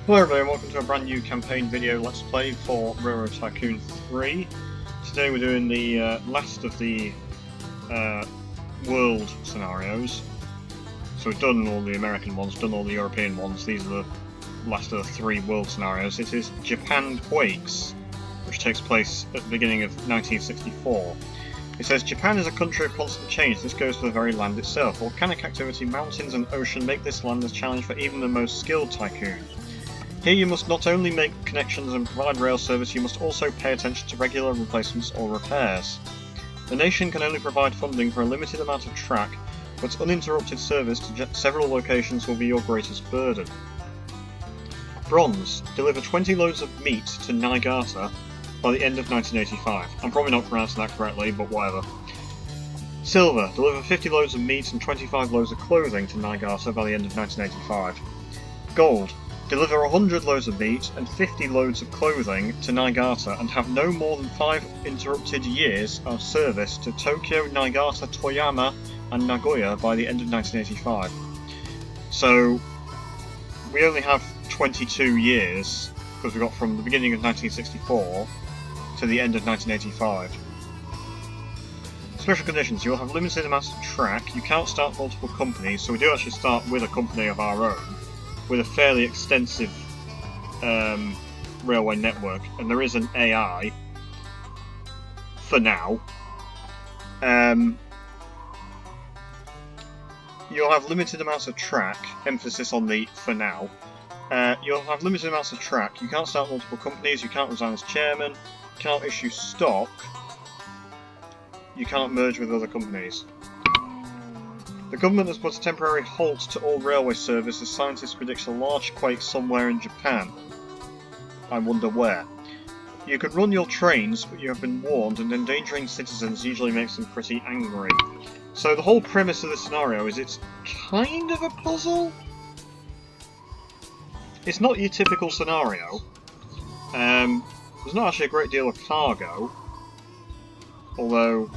Hello everybody and welcome to a brand new campaign video Let's Play for Railroad Tycoon 3. Today we're doing the last of the world scenarios. So we've done all the American ones, done all the European ones. These are the last of the 3 world scenarios. This is Japan Quakes, which takes place at the beginning of 1964. It says, Japan is a country of constant change. This goes for the very land itself. Volcanic activity, mountains and ocean make this land a challenge for even the most skilled tycoon. Here you must not only make connections and provide rail service, you must also pay attention to regular replacements or repairs. The nation can only provide funding for a limited amount of track, but uninterrupted service to several locations will be your greatest burden. Bronze. Deliver 20 loads of meat to Niigata by the end of 1985. I'm probably not pronouncing that correctly, but whatever. Silver. Deliver 50 loads of meat and 25 loads of clothing to Niigata by the end of 1985. Gold. Deliver 100 loads of meat and 50 loads of clothing to Niigata and have no more than 5 interrupted years of service to Tokyo, Niigata, Toyama and Nagoya by the end of 1985. So we only have 22 years, because we got from the beginning of 1964 to the end of 1985. Special conditions. You will have limited amounts of track, you can't start multiple companies, so we do actually start with a company of our own, with a fairly extensive railway network, and there is an AI for now. You'll have limited amounts of track, emphasis on the for now. You'll have limited amounts of track, you can't start multiple companies, you can't resign as chairman, you can't issue stock, you can't merge with other companies. The government has put a temporary halt to all railway service as scientists predict a large quake somewhere in Japan. I wonder where. You could run your trains, but you have been warned, and endangering citizens usually makes them pretty angry. So the whole premise of this scenario is it's kind of a puzzle. It's not your typical scenario. There's not actually a great deal of cargo, although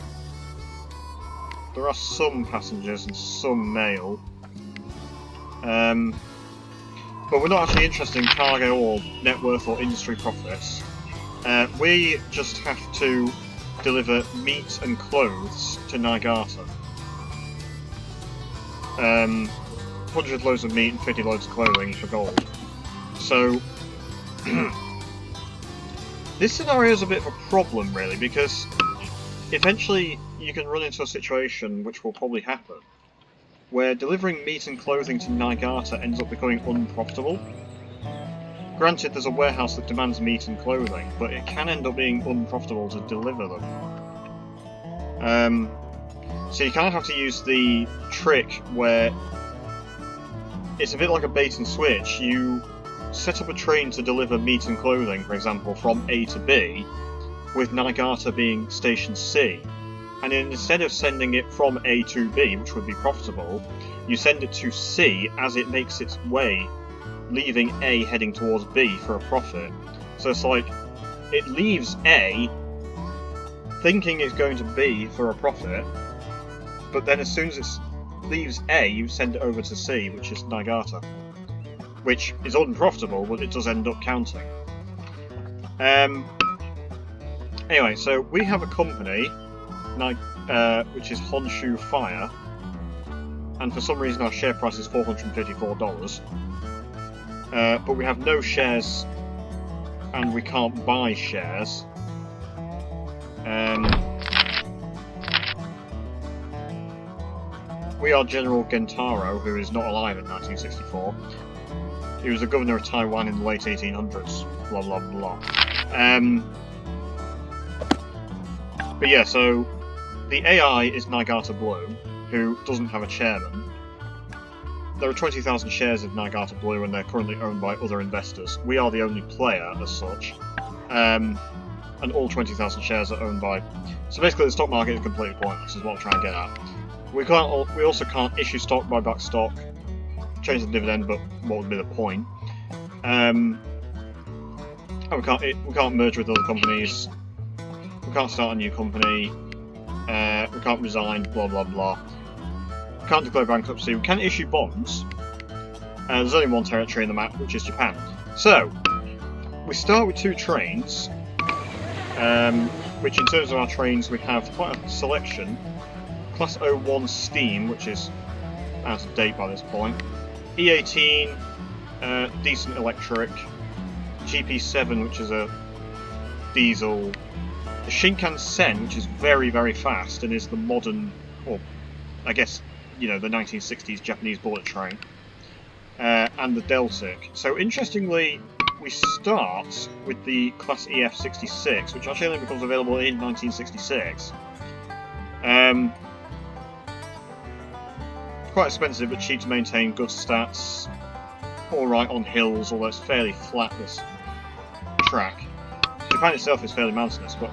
there are some passengers and some mail. But we're not actually interested in cargo or net worth or industry profits. We just have to deliver meat and clothes to Niigata. 100 loads of meat and 50 loads of clothing for gold. So this scenario is a bit of a problem really, because eventually you can run into a situation, which will probably happen, where delivering meat and clothing to Niigata ends up becoming unprofitable. Granted, there's a warehouse that demands meat and clothing, but it can end up being unprofitable to deliver them. So you kind of have to use the trick where it's a bit like a bait and switch. You set up a train to deliver meat and clothing, for example, from A to B, with Niigata being station C. And instead of sending it from A to B, which would be profitable, you send it to C as it makes its way, leaving A heading towards B for a profit. So it's like, it leaves A thinking it's going to B for a profit, but then as soon as it leaves A, you send it over to C, which is Niigata. Which is unprofitable, but it does end up counting. Anyway, so we have a company, which is Honshu Fire, and for some reason our share price is $454. But we have no shares, and we can't buy shares. We are General Gentaro, who is not alive in 1964. He was the governor of Taiwan in the late 1800s. Blah blah blah. But yeah, so the AI is Niigata Blue, who doesn't have a chairman. There are 20,000 shares of Niigata Blue, and they're currently owned by other investors. We are the only player as such, and all 20,000 shares are owned by. So basically, the stock market is completely pointless. Is what I'm trying to get at. We also can't issue stock, buy back stock, change the dividend, but what would be the point? And we can't merge with other companies. We can't start a new company. We can't resign. Blah blah blah. We can't declare bankruptcy. We can issue bonds. There's only one territory in the map, which is Japan. So, we start with 2 trains, which in terms of our trains we have quite a selection. Class 01 Steam, which is out of date by this point. E18, decent electric. GP7, which is a diesel. The Shinkansen, which is very, very fast and is the modern, or I guess, you know, the 1960s Japanese bullet train. And the Deltic. So interestingly, we start with the Class EF66, which actually only becomes available in 1966. Quite expensive, but cheap to maintain, good stats. Alright on hills, although it's fairly flat, this track. Japan itself is fairly mountainous, but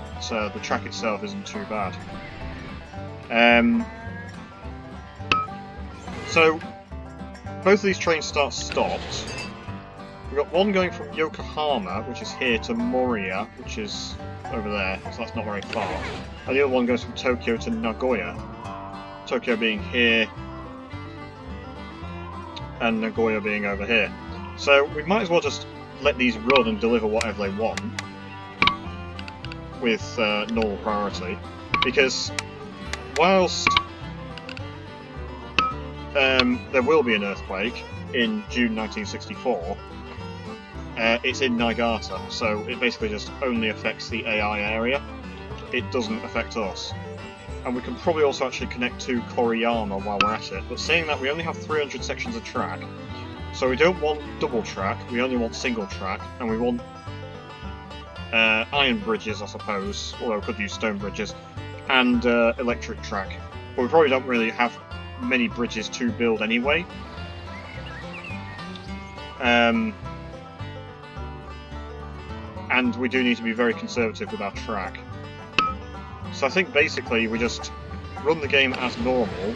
the track itself isn't too bad. So, both of these trains start stopped. We've got one going from Yokohama, which is here, to Moriya, which is over there, so that's not very far. And the other one goes from Tokyo to Nagoya. Tokyo being here, and Nagoya being over here. So we might as well just let these run and deliver whatever they want with normal priority, because whilst there will be an earthquake in June 1964, it's in Niigata, so it basically just only affects the AI area. It doesn't affect us. And we can probably also actually connect to Koriyama while we're at it, but saying that, we only have 300 sections of track, so we don't want double track, we only want single track, and we want iron bridges, I suppose, although we could use stone bridges, and electric track. But we probably don't really have many bridges to build anyway. And we do need to be very conservative with our track. So I think basically we just run the game as normal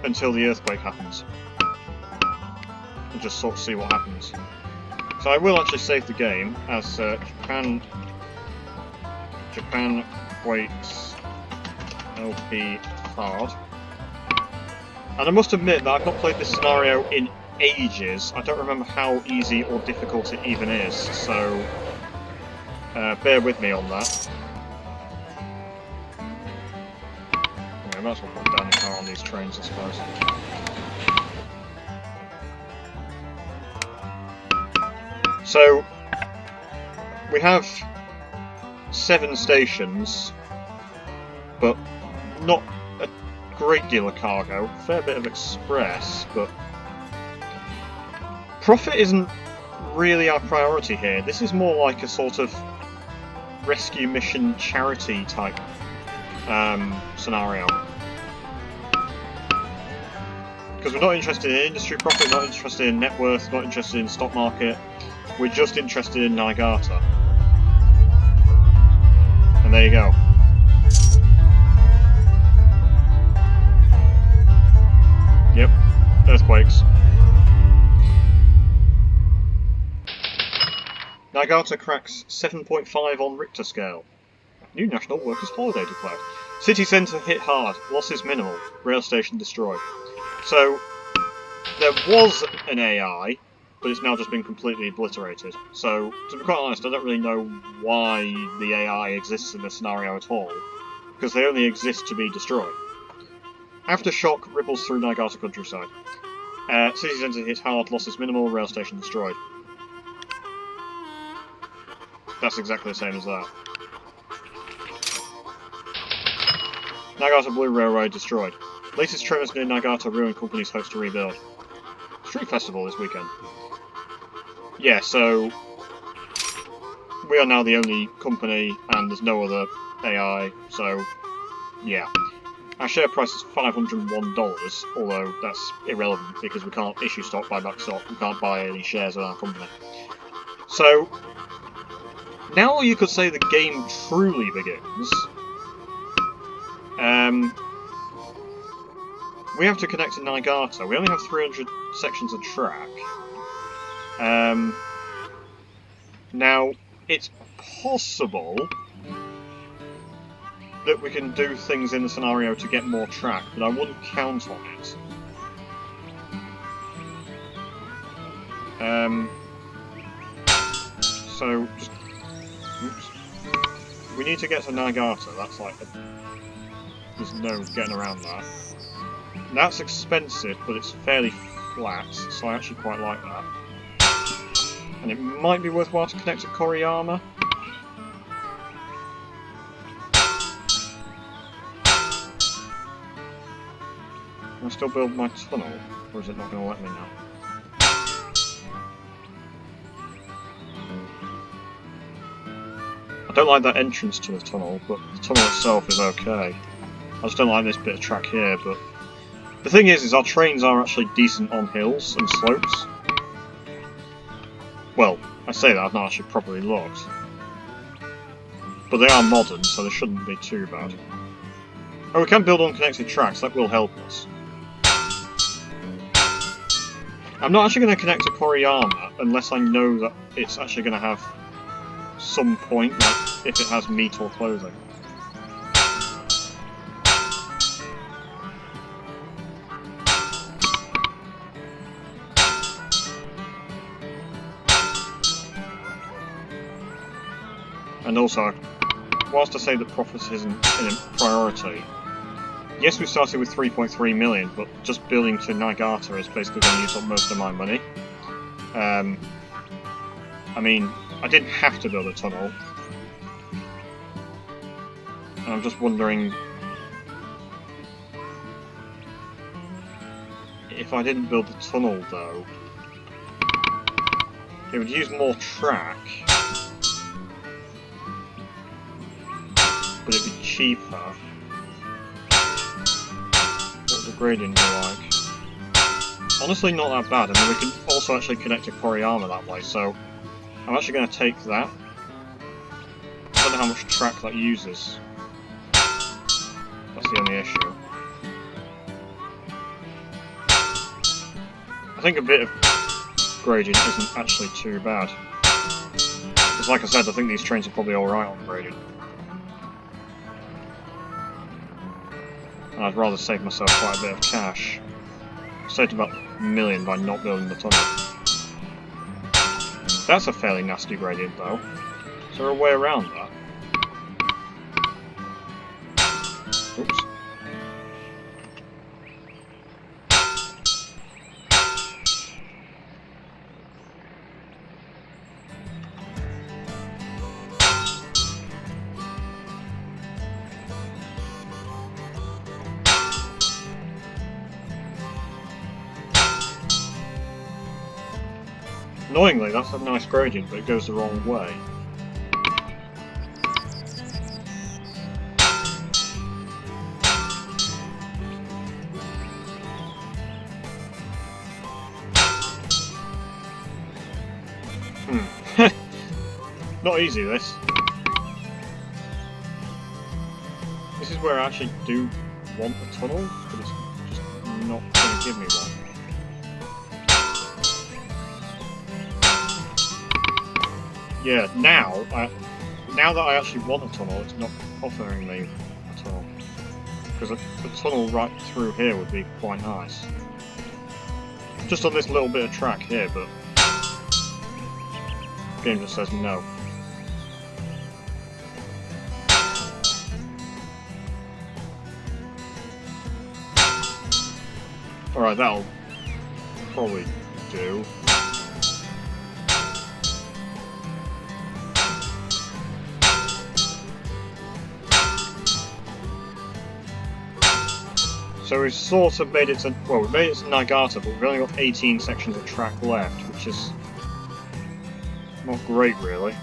until the earthquake happens. And just sort of see what happens. So I will actually save the game as Japan Quakes LP hard. And I must admit that I've not played this scenario in ages. I don't remember how easy or difficult it even is, so bear with me on that. Okay, I might as well put down the car on these trains, I suppose. So, we have 7 stations, but not a great deal of cargo, fair bit of express, but profit isn't really our priority here. This is more like a sort of rescue mission charity type scenario. Because we're not interested in industry profit, not interested in net worth, not interested in stock market. We're just interested in Niigata. And there you go. Yep, earthquakes. Niigata cracks 7.5 on Richter scale. New national workers' holiday declared. City centre hit hard, losses minimal, rail station destroyed. So, there was an AI, but it's now just been completely obliterated. So, to be quite honest, I don't really know why the AI exists in this scenario at all, because they only exist to be destroyed. Aftershock ripples through Niigata countryside. City centre hit hard, losses minimal, rail station destroyed. That's exactly the same as that. Niigata Blue Railroad destroyed. Latest tremors near Niigata ruined company's hopes to rebuild. Street Festival this weekend. Yeah, so we are now the only company and there's no other AI, so yeah. Our share price is $501, although that's irrelevant because we can't issue stock, buy back stock, we can't buy any shares in our company. So, now you could say the game truly begins. We have to connect to Niigata. We only have 300 sections of track. Now, it's possible that we can do things in the scenario to get more track, but I wouldn't count on it. So, just... Oops. We need to get to Nagata, that's like... There's no getting around that. That's expensive, but it's fairly flat, so I actually quite like that. And it might be worthwhile to connect to Koriyama. Can I still build my tunnel, or is it not going to let me now? I don't like that entrance to the tunnel, but the tunnel itself is okay. I just don't like this bit of track here, but... The thing is our trains are actually decent on hills and slopes. Well, I say that, I've not actually properly looked. But they are modern, so they shouldn't be too bad. Oh, we can build unconnected tracks, that will help us. I'm not actually going to connect to Koriyama unless I know that it's actually going to have some point, like if it has meat or clothing. And also, whilst I say that profits isn't a priority, yes, we started with 3.3 million, but just building to Nagata is basically going to use up most of my money. I mean, I didn't have to build a tunnel. And I'm just wondering... If I didn't build the tunnel, though... It would use more track. But it'd be cheaper. What would the gradient be like? Honestly, not that bad. I mean, we can also actually connect to Koriyama that way, so I'm actually going to take that. I don't know how much track that uses. That's the only issue. I think a bit of gradient isn't actually too bad. Because like I said, I think these trains are probably alright on gradient. And I'd rather save myself quite a bit of cash. I saved about $1 million by not building the tunnel. That's a fairly nasty gradient though. Is there a way around that? Oops. Annoyingly, that's a nice gradient, but it goes the wrong way. Not easy, this. This is where I actually do want a tunnel, but it's just not going to give me one. Yeah, now that I actually want a tunnel, it's not offering me a tunnel. Because a tunnel right through here would be quite nice. Just on this little bit of track here, but the game just says no. Alright, that'll probably do. So we've sort of made it to, well, we've made it to Nagata, but we've only got 18 sections of track left, which is not great, really.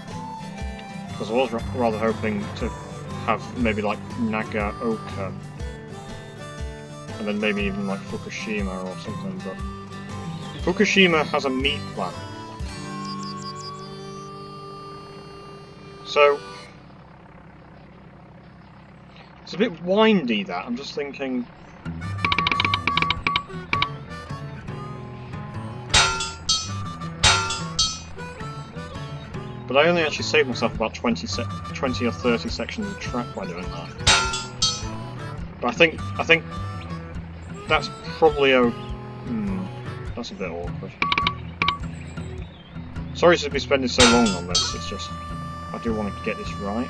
Because I was rather hoping to have maybe like Nagaoka, and then maybe even like Fukushima or something, but Fukushima has a meat plant. So it's a bit windy, that. I'm just thinking... But I only actually saved myself about 20 or 30 sections of track by doing that. But I think that's probably that's a bit awkward. Sorry to be spending so long on this, it's just... I do want to get this right.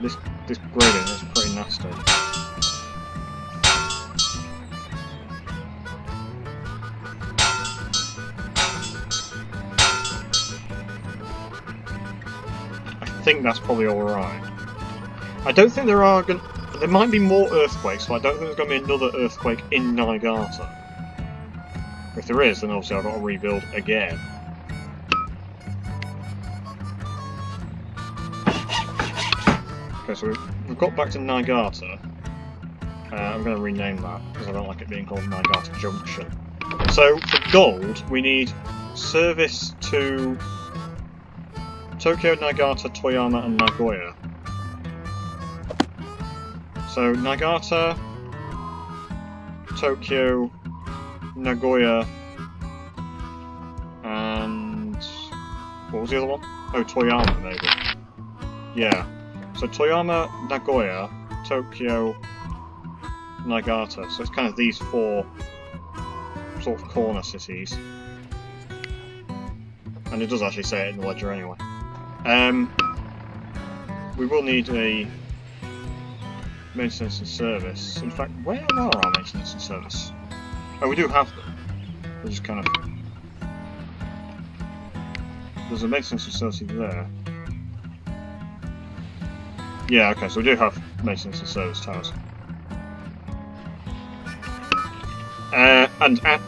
This gradient is pretty nasty. I think that's probably alright. I don't think there are there might be more earthquakes, but I don't think there's going to be another earthquake in Niigata. If there is, then obviously I've got to rebuild again. Okay, so we've got back to Niigata. I'm going to rename that, because I don't like it being called Niigata Junction. So, for gold, we need service to Tokyo, Niigata, Toyama, and Nagoya. So, Niigata, Tokyo, Nagoya, and... what was the other one? Oh, Toyama, maybe. Yeah. So, Toyama, Nagoya, Tokyo, Niigata. So, it's kind of these four sort of corner cities. And it does actually say it in the ledger anyway. We will need a maintenance and service. In fact, where are our maintenance and service? Oh, we do have them. We're just kind of... there's a maintenance facility there. Yeah, okay, so we do have maintenance and service towers. And at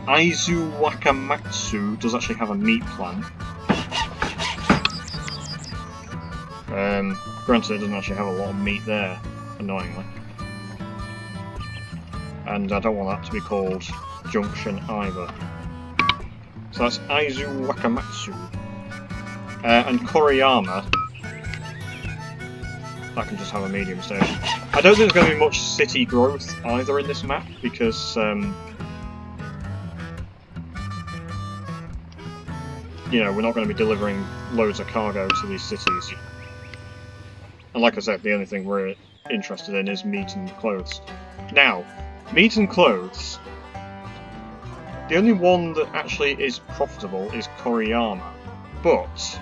Aizu Wakamatsu does actually have a meat plant. Granted, it doesn't actually have a lot of meat there, annoyingly. And I don't want that to be called Junction either. So that's Aizu Wakamatsu. And Koriyama, that can just have a medium station. I don't think there's going to be much city growth either in this map, because, you know, we're not going to be delivering loads of cargo to these cities. And like I said, the only thing we're interested in is meat and clothes. Now, meat and clothes, the only one that actually is profitable is Koriyama. But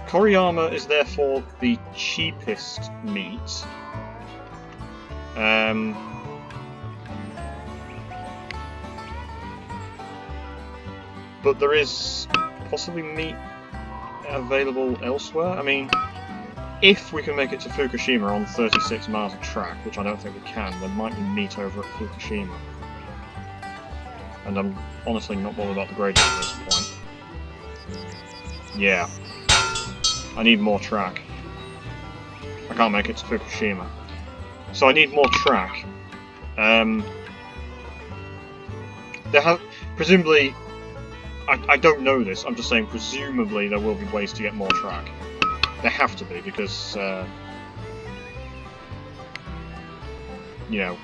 Koriyama is therefore the cheapest meat. But there is possibly meat available elsewhere. I mean, if we can make it to Fukushima on 36 miles of track, which I don't think we can, there might be meat over at Fukushima. And I'm honestly not bothered about the gradient at this point. Yeah. I need more track. I can't make it to Fukushima. So I need more track. There have... presumably... I don't know this, I'm just saying presumably there will be ways to get more track. There have to be, because, you know,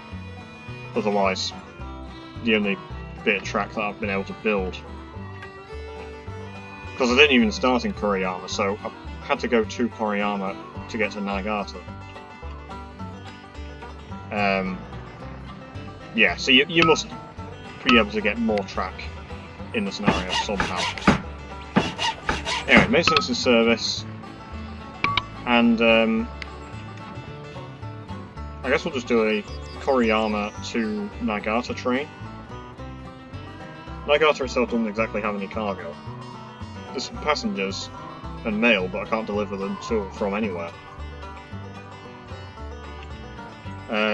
otherwise the only bit of track that I've been able to build. Because I didn't even start in Koriyama, so I had to go to Koriyama to get to Niigata. Yeah, so you must be able to get more track in the scenario somehow. Anyway, maintenance and service. And I guess we'll just do a Koriyama to Niigata train. Niigata itself doesn't exactly have any cargo. There's some passengers and mail, but I can't deliver them to or from anywhere.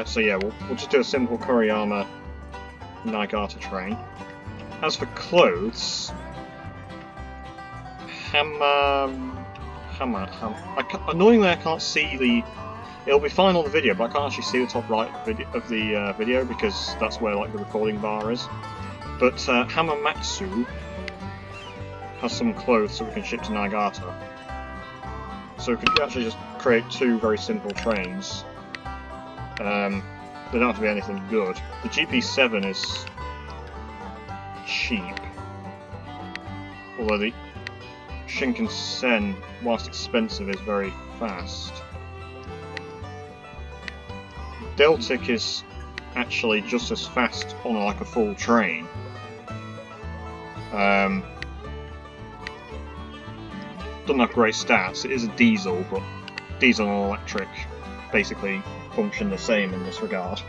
So yeah, we'll just do a simple Koriyama Niigata train. As for clothes, annoyingly I can't see the... it'll be fine on the video, but I can't actually see the top right of the video, because that's where like the recording bar is. But Hamamatsu has some clothes that we can ship to Niigata. So we could actually just create two very simple trains. They don't have to be anything good. The GP7 is cheap. Although the Shinkansen, whilst expensive, is very fast. Deltic is actually just as fast on like a full train. Doesn't have great stats. It is a diesel, but diesel and electric basically function the same in this regard.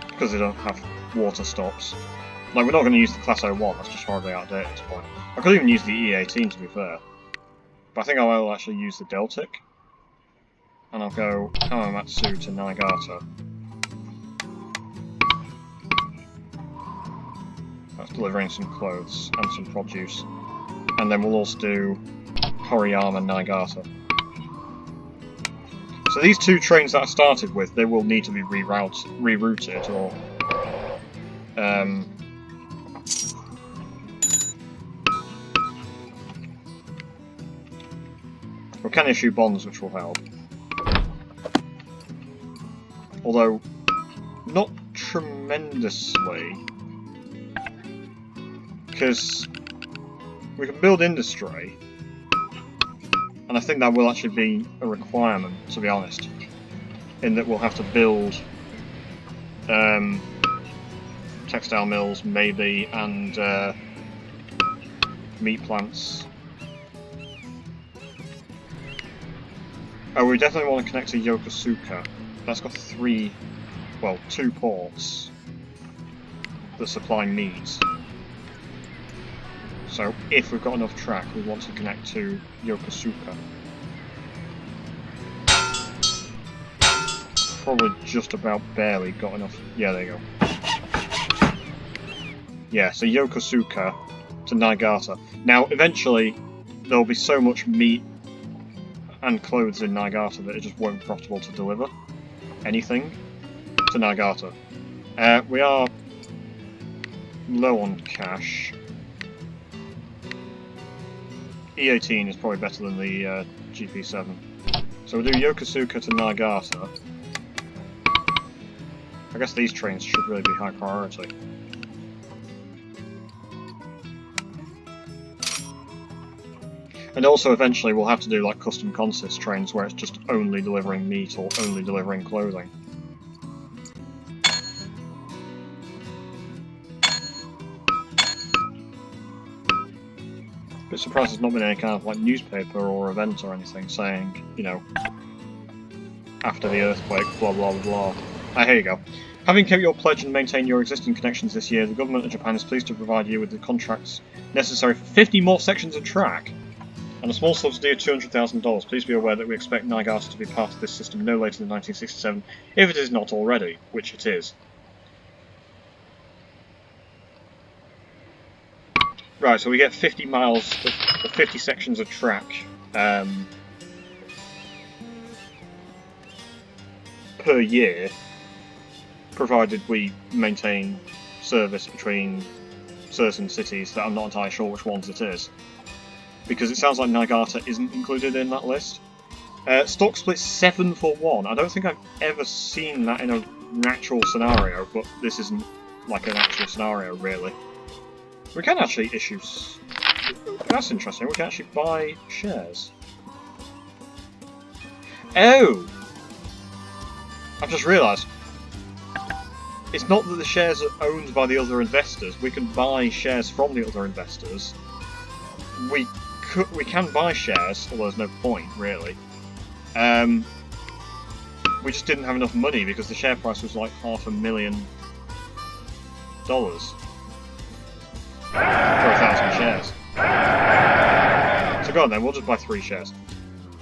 Because they don't have water stops. Like, we're not going to use the Class 01, that's just horribly outdated at this point. I could even use the E18 to be fair. But I think I will actually use the Deltic. And I'll go Hamamatsu to Niigata. That's delivering some clothes and some produce. And then we'll also do Horiyama Niigata. So these two trains that I started with, they will need to be rerouted or we can issue bonds, which will help. Although, not tremendously, because we can build industry, and I think that will actually be a requirement, to be honest, in that we'll have to build textile mills, maybe, and meat plants. Oh, we definitely want to connect to Yokosuka. That's got two ports that supply meat. So, if we've got enough track, we want to connect to Yokosuka. Probably just about barely got enough. Yeah, there you go. Yeah, so Yokosuka to Niigata. Now, eventually, there'll be so much meat and clothes in Niigata that it just won't be profitable to deliver anything to Niigata. We are low on cash. E18 is probably better than the GP7. So we'll do Yokosuka to Niigata. I guess these trains should really be high priority. And also eventually we'll have to do like custom consist trains where it's just only delivering meat or only delivering clothing. Bit surprised there's not been any kind of like newspaper or event or anything saying, you know, after the earthquake, blah blah blah. Here you go. Having kept your pledge and maintained your existing connections this year, the government of Japan is pleased to provide you with the contracts necessary for 50 more sections of track and a small subsidy of $200,000. Please be aware that we expect Niigata to be part of this system no later than 1967, if it is not already, which it is. Right, so we get 50 miles, 50 sections of track per year, provided we maintain service between certain cities that I'm not entirely sure which ones it is. Because it sounds like Niigata isn't included in that list. Stock split 7 for 1. I don't think I've ever seen that in an actual scenario, but this isn't like an actual scenario, really. We can actually issue... That's interesting, we can actually buy shares. Oh! I've just realised. It's not that the shares are owned by the other investors, we can buy shares from the other investors. We can buy shares, although there's no point, really. We just didn't have enough money because the share price was like $500,000 for 1,000 shares. So go on then, we'll just buy 3 shares.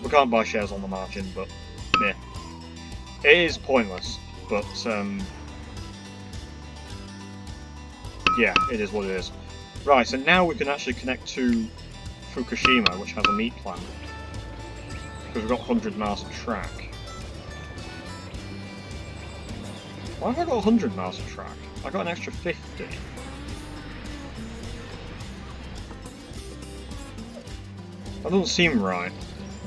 We can't buy shares on the margin, but yeah. It is pointless, but yeah, it is what it is. Right, so now we can actually connect to Fukushima, which has a meat plant. Because we've got 100 miles of track. Why have I got 100 miles of track? I got an extra 50. That doesn't seem right.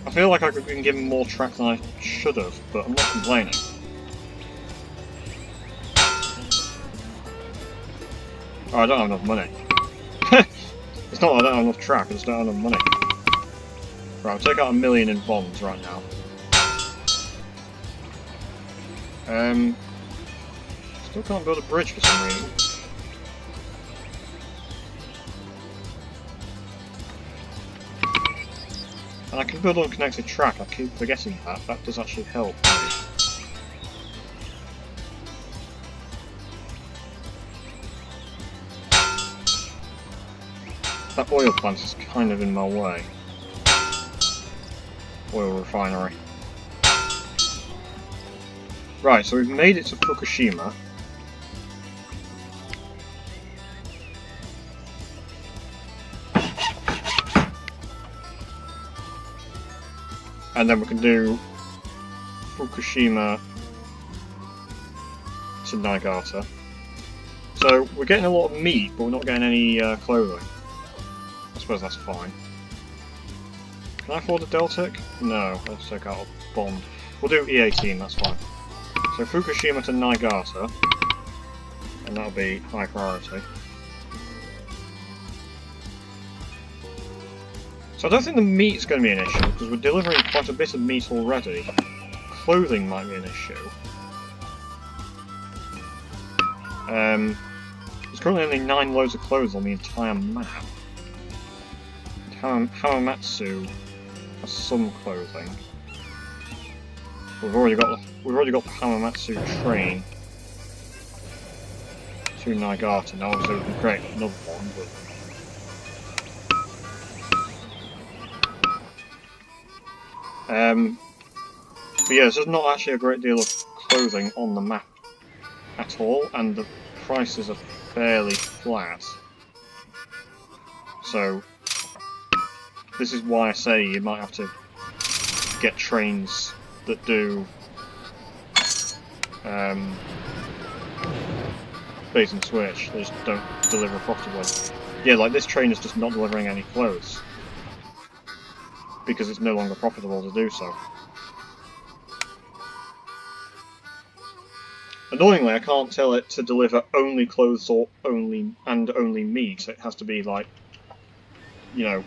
I feel like I could have been given more track than I should have, but I'm not complaining. Oh, I don't have enough money. It's not that I don't have enough track, I just don't have enough money. Right, I'll take out $1 million in bonds right now. Still can't build a bridge for some reason. And I can build on connected track, I keep forgetting that. That does actually help. That oil plant is kind of in my way. Oil refinery. Right, so we've made it to Fukushima. And then we can do Fukushima to Niigata. So we're getting a lot of meat, but we're not getting any clothing. I suppose that's fine. Can I afford a Deltic? No, let's take out a bond. We'll do E18, that's fine. So Fukushima to Niigata, and that'll be high priority. So I don't think the meat's going to be an issue, because we're delivering quite a bit of meat already. Clothing might be an issue. There's currently only 9 loads of clothes on the entire map. Hamamatsu has some clothing. We've already got the Hamamatsu train to Niigata. Now obviously we can create another one, but yeah, there's not actually a great deal of clothing on the map at all, and the prices are fairly flat. So this is why I say you might have to get trains that do bait and switch. They just don't deliver profitably. Yeah, like this train is just not delivering any clothes because it's no longer profitable to do so. Annoyingly, I can't tell it to deliver only clothes or only meat. It has to be like, you know,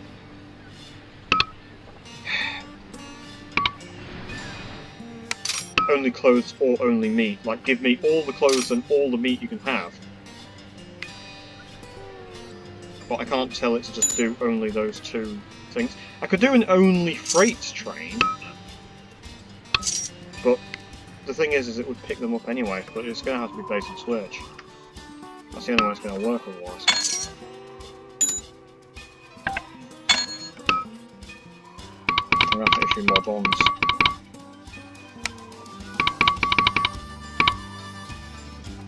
only clothes or only meat. Like, give me all the clothes and all the meat you can have. But I can't tell it to just do only those two things. I could do an only freight train, but the thing is it would pick them up anyway, but it's going to have to be bait and switch. That's the only way it's going to work otherwise. I'm going to have to issue more bonds.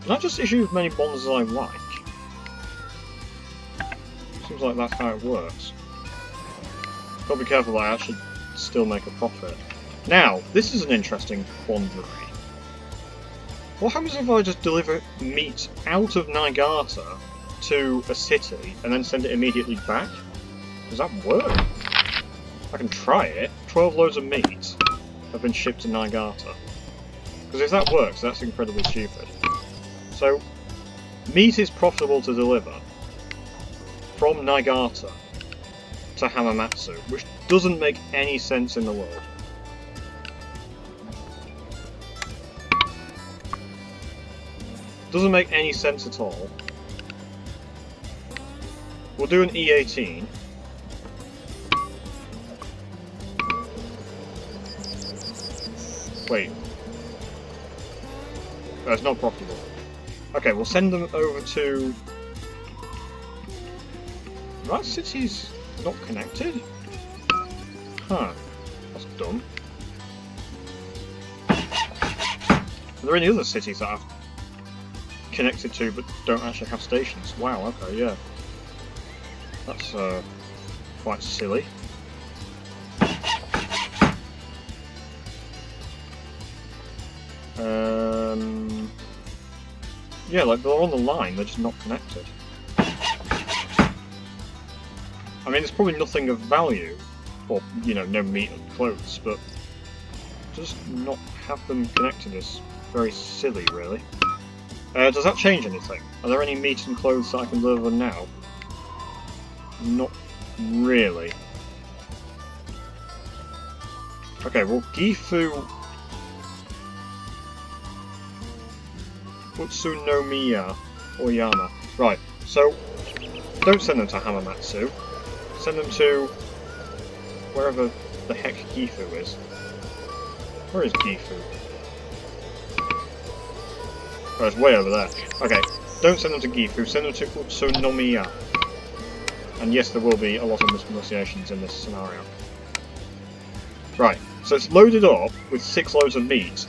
Can I just issue as many bonds as I like? Seems like that's how it works. Gotta be careful that I actually still make a profit. Now, this is an interesting quandary. What happens if I just deliver meat out of Niigata to a city and then send it immediately back? Does that work? I can try it. 12 loads of meat have been shipped to Niigata. Because if that works, that's incredibly stupid. So, meat is profitable to deliver from Niigata to Hamamatsu, which doesn't make any sense in the world. Doesn't make any sense at all. We'll do an E18. Wait. That's not profitable. Okay, we'll send them over to... That city's not connected? Huh. That's dumb. Are there any other cities that I've connected to but don't actually have stations? Wow, okay, yeah. That's quite silly. Yeah, like they're on the line, they're just not connected. I mean, there's probably nothing of value, or, you know, no meat and clothes, but just not have them connected is very silly, really. Does that change anything? Are there any meat and clothes that I can deliver now? Not really. Okay, well, Gifu... Utsunomiya Oyama. Right, so don't send them to Hamamatsu. Send them to wherever the heck Gifu is. Where is Gifu? Oh, it's way over there. Okay, don't send them to Gifu, send them to Utsunomiya. And yes, there will be a lot of mispronunciations in this scenario. Right, so it's loaded up with 6 loads of meat.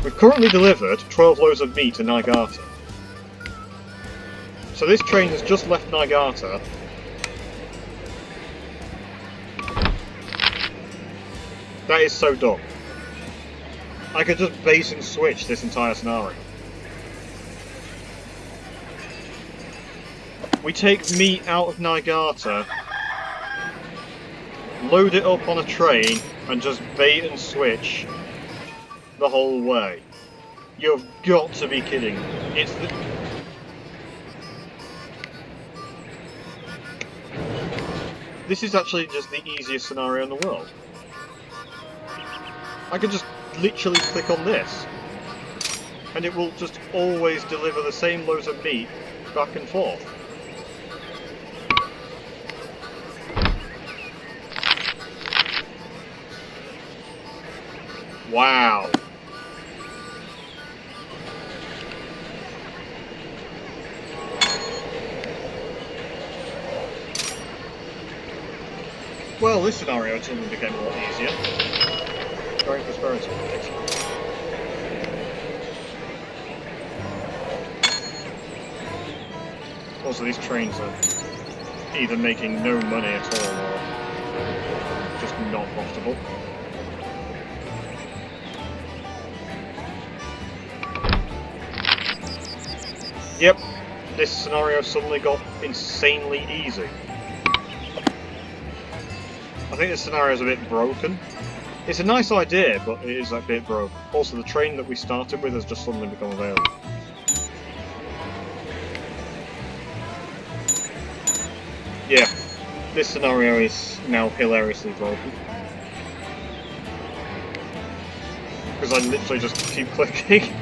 We've currently delivered 12 loads of meat to Niigata. So this train has just left Niigata. That is so dumb. I could just base and switch this entire scenario. We take meat out of Niigata, load it up on a train, and just bait and switch the whole way. You've got to be kidding me. It's the... This is actually just the easiest scenario in the world. I could just literally click on this, and it will just always deliver the same loads of meat back and forth. Wow. Well, this scenario suddenly became a lot easier. Growing prosperity. Excellent. Also, these trains are either making no money at all or just not profitable. Yep, this scenario suddenly got insanely easy. I think this scenario is a bit broken. It's a nice idea, but it is a bit broken. Also, the train that we started with has just suddenly become available. Yeah, this scenario is now hilariously broken. Because I literally just keep clicking.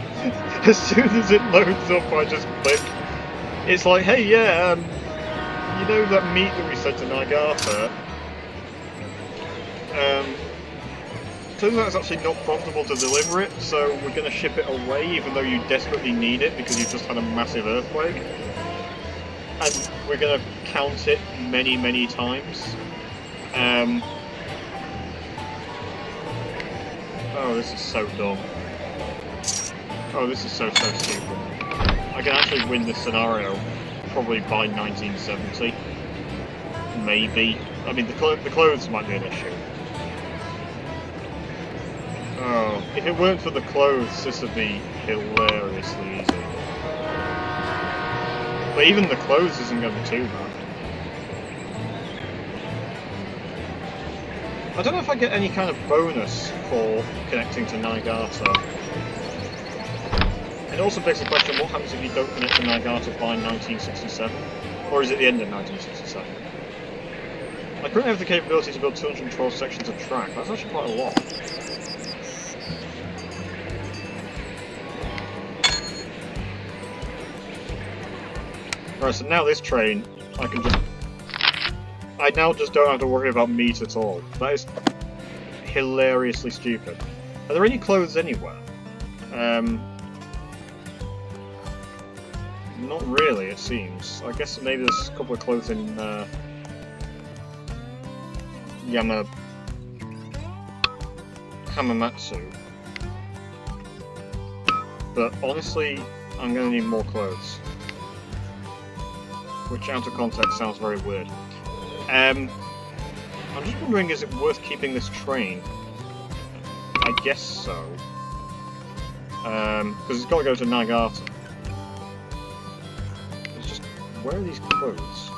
As soon as it loads up, I just click. It's like, hey, yeah, you know that meat that we sent to Niigata? Turns out it's actually not profitable to deliver it, so we're going to ship it away, even though you desperately need it because you've just had a massive earthquake. And we're going to count it many, many times. Oh, this is so dumb. Oh, this is so stupid. I can actually win this scenario probably by 1970. Maybe. I mean, the clothes might be an issue. Oh, if it weren't for the clothes, this would be hilariously easy. But even the clothes isn't going to be too bad. I don't know if I get any kind of bonus for connecting to Niigata. It also begs the question, what happens if you don't connect to Niigata by 1967? Or is it the end of 1967? I currently have the capability to build 212 sections of track. That's actually quite a lot. Right, so now this train, I now just don't have to worry about meat at all. That is hilariously stupid. Are there any clothes anywhere? Not really, it seems. I guess maybe there's a couple of clothes in Hamamatsu. But honestly, I'm going to need more clothes. Which out of context sounds very weird. I'm just wondering, is it worth keeping this train? I guess so. Because it's got to go to Niigata. It's just, where are these clothes?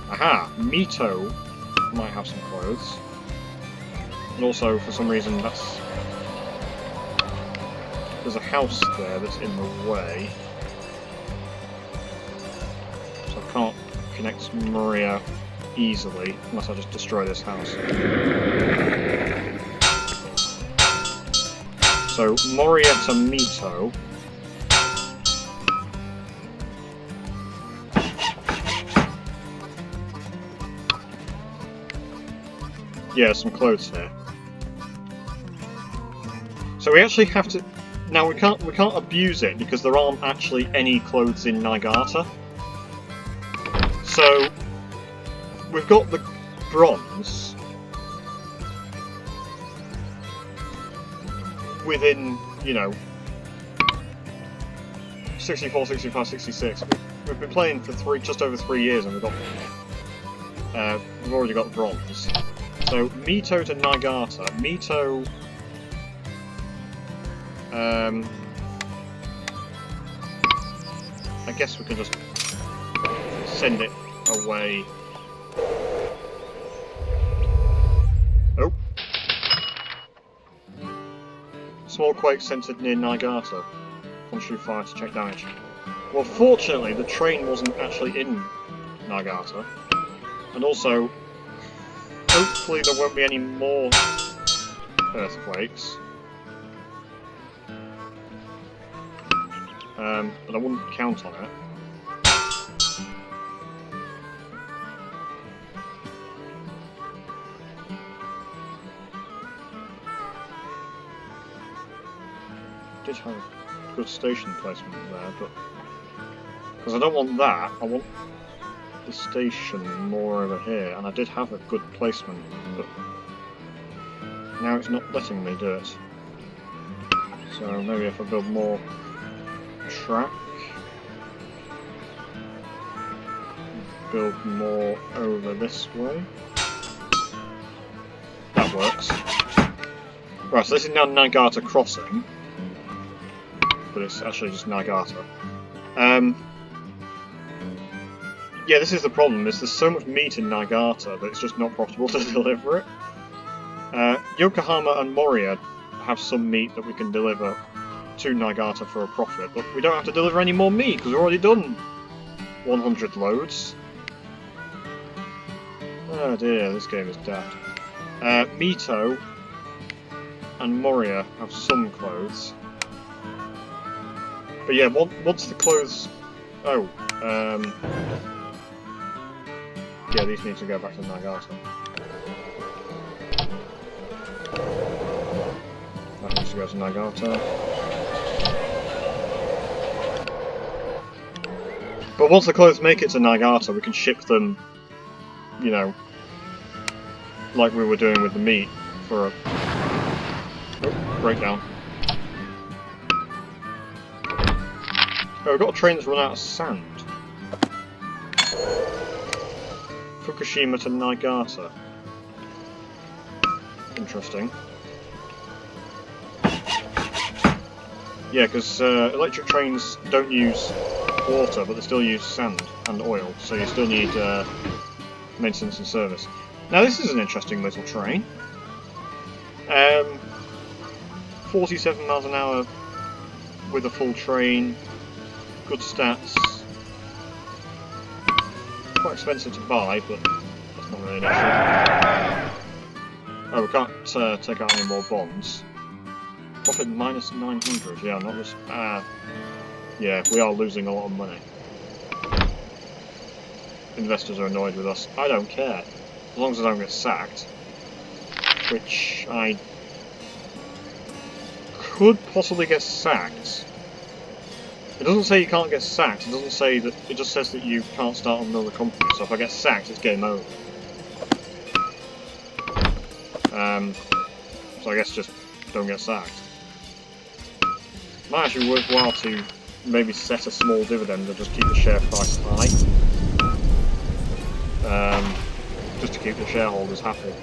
Aha! Mito might have some clothes. And also, for some reason, there's a house there that's in the way. So I can't connect Maria easily, unless I just destroy this house. So, Moria to Mito. Yeah, some clothes here. So we actually have to... Now we can't abuse it because there aren't actually any clothes in Niigata. So we've got the bronze within, you know, 64, 65, 66. We've been playing for just over 3 years and we've already got bronze. So Mito to Niigata. Mito. I guess we can just send it away. Oh. Small quake centered near Niigata. Shoot fire to check damage. Well, fortunately, the train wasn't actually in Niigata. And also, hopefully there won't be any more earthquakes. But I wouldn't count on it. Did have good station placement there, but because I don't want that, I want the station more over here, and I did have a good placement, but now it's not letting me do it. So maybe if I build more track, build more over this way. That works. Right, so this is now Niigata Crossing. But it's actually just Niigata. Yeah, this is the problem, is there's so much meat in Niigata that it's just not profitable to deliver it. Yokohama and Moria have some meat that we can deliver to Niigata for a profit, but we don't have to deliver any more meat because we've already done 100 loads. Oh dear, this game is daft. Mito and Moria have some clothes. But yeah, once the clothes... Oh, yeah, these need to go back to Niigata. That needs to go to Niigata. But once the clothes make it to Niigata, we can ship them, you know, like we were doing with the meat for a... Oh, breakdown. Oh, we've got a train that's run out of sand. Fukushima to Niigata. Interesting. Yeah, because electric trains don't use water, but they still use sand and oil, so you still need maintenance and service. Now this is an interesting little train. 47 miles an hour with a full train. Good stats. Quite expensive to buy, but that's not really an issue. Oh, we can't take out any more bonds. Profit minus 900. Yeah, not just. Yeah, we are losing a lot of money. Investors are annoyed with us. I don't care, as long as I don't get sacked, which I could possibly get sacked. It doesn't say you can't get sacked, it doesn't say that, it just says that you can't start another company, so if I get sacked it's game over. So I guess just don't get sacked. Might actually be worthwhile to maybe set a small dividend and just keep the share price high. Just to keep the shareholders happy.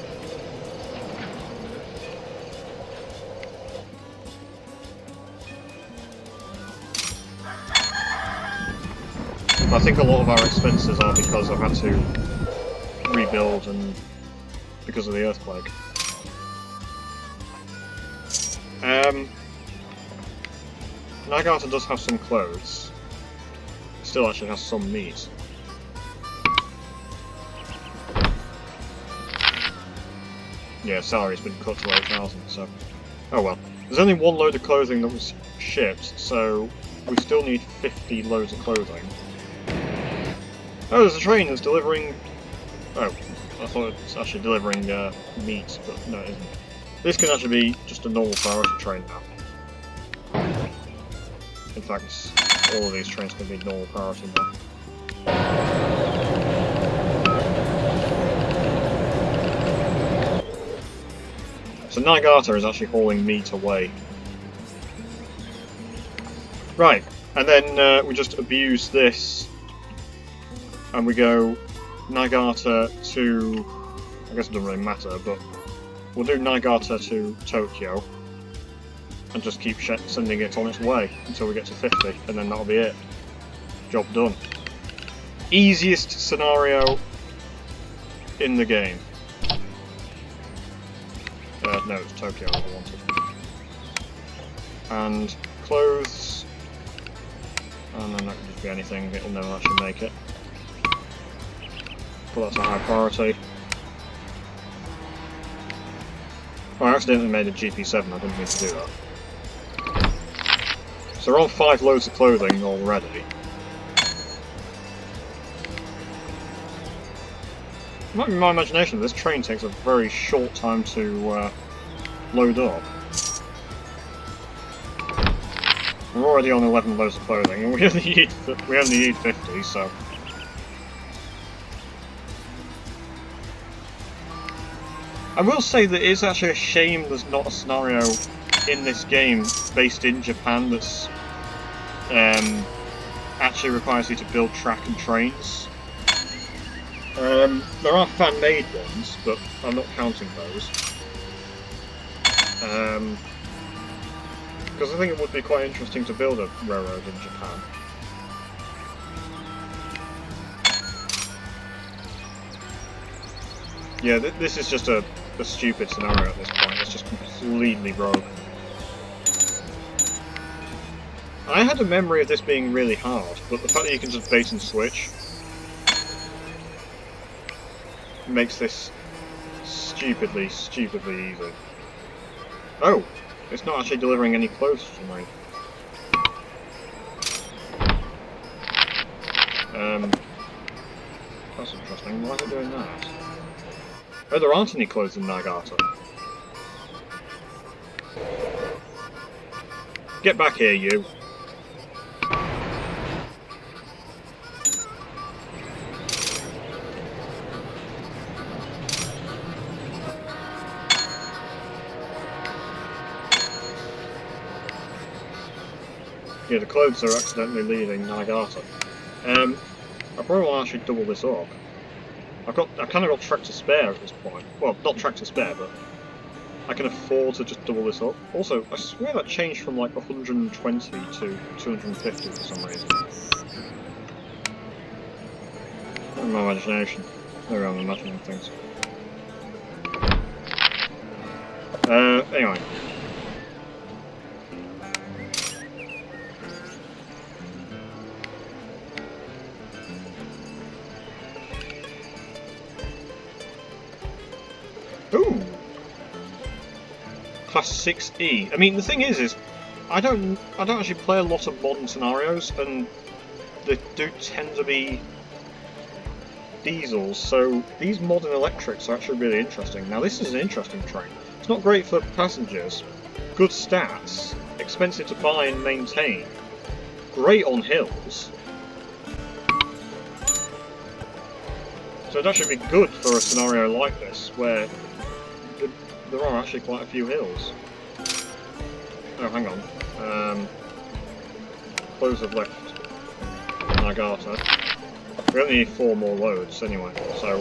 I think a lot of our expenses are because I've had to rebuild and because of the earthquake. Niigata does have some clothes. It still actually has some meat. Yeah, salary's been cut to 8,000, so... Oh well. There's only one load of clothing that was shipped, so we still need 50 loads of clothing. Oh, there's a train that's delivering... Oh, I thought it was actually delivering meat, but no it isn't. This can actually be just a normal priority train now. In fact, all of these trains can be normal priority now. So Niigata is actually hauling meat away. Right, and then we just abuse this, and we go Niigata to... I guess it doesn't really matter, but we'll do Niigata to Tokyo, and just keep sending it on its way until we get to 50, and then that'll be it. Job done. Easiest scenario in the game. No, it's Tokyo I wanted. And clothes. And then that can just be anything, it'll never actually make it. But that's a high priority. Oh, I accidentally made a GP7, I didn't mean to do that. So we're on 5 loads of clothing already. It might be my imagination, this train takes a very short time to load up. We're already on 11 loads of clothing, and we only need 50, so... I will say that it's actually a shame there's not a scenario in this game based in Japan that's actually requires you to build track and trains. There are fan-made ones, but I'm not counting those. Because I think it would be quite interesting to build a railroad in Japan. Yeah, this is just a stupid scenario at this point. It's just completely rogue. I had a memory of this being really hard, but the fact that you can just bait and switch makes this stupidly easy. Oh! It's not actually delivering any clothes for some reason. That's interesting. Why are they doing that? Oh, there aren't any clothes in Niigata. Get back here, you. Yeah, the clothes are accidentally leaving Niigata. I probably want to actually double this up. I kind of got track to spare at this point. Well, not track to spare, but I can afford to just double this up. Also, I swear that changed from like 120 to 250 for some reason. Not in my imagination. Maybe I'm imagining things. Anyway. Ooh! Class 6E. I mean, the thing is I don't actually play a lot of modern scenarios, and they do tend to be diesels, so these modern electrics are actually really interesting. Now, this is an interesting train. It's not great for passengers, good stats, expensive to buy and maintain, great on hills. So it'd actually be good for a scenario like this, where there are actually quite a few hills. Oh, hang on. Clothes have left Niigata. We only need 4 more loads anyway, so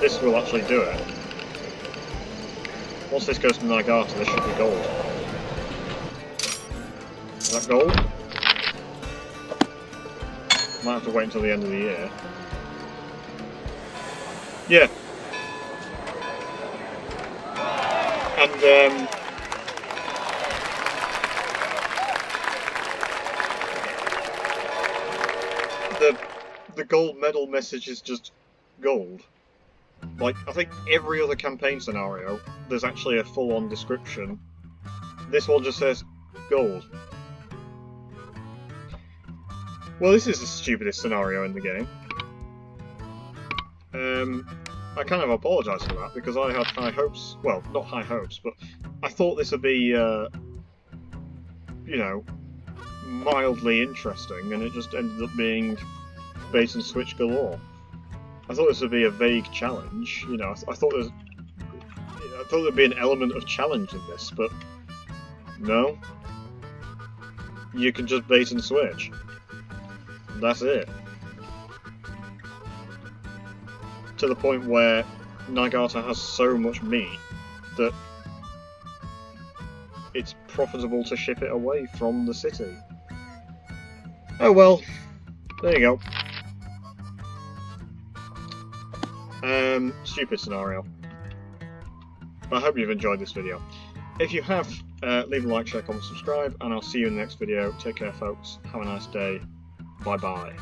this will actually do it. Once this goes to Niigata, this should be gold. Is that gold? Might have to wait until the end of the year. Yeah. And the gold medal message is just gold. Like, I think every other campaign scenario, there's actually a full-on description This one just says gold. Well, this is the stupidest scenario in the game. I kind of apologise for that, because I had high hopes. Well, not high hopes, but I thought this would be, you know, mildly interesting, and it just ended up being bait and switch galore. I thought this would be a vague challenge, you know, I thought there'd be an element of challenge in this, but no. You can just bait and switch. That's it. To the point where Nagata has so much meat that it's profitable to ship it away from the city. Oh well, there you go. Stupid scenario. But I hope you've enjoyed this video. If you have, leave a like, share, comment, subscribe, and I'll see you in the next video. Take care, folks. Have a nice day. Bye-bye.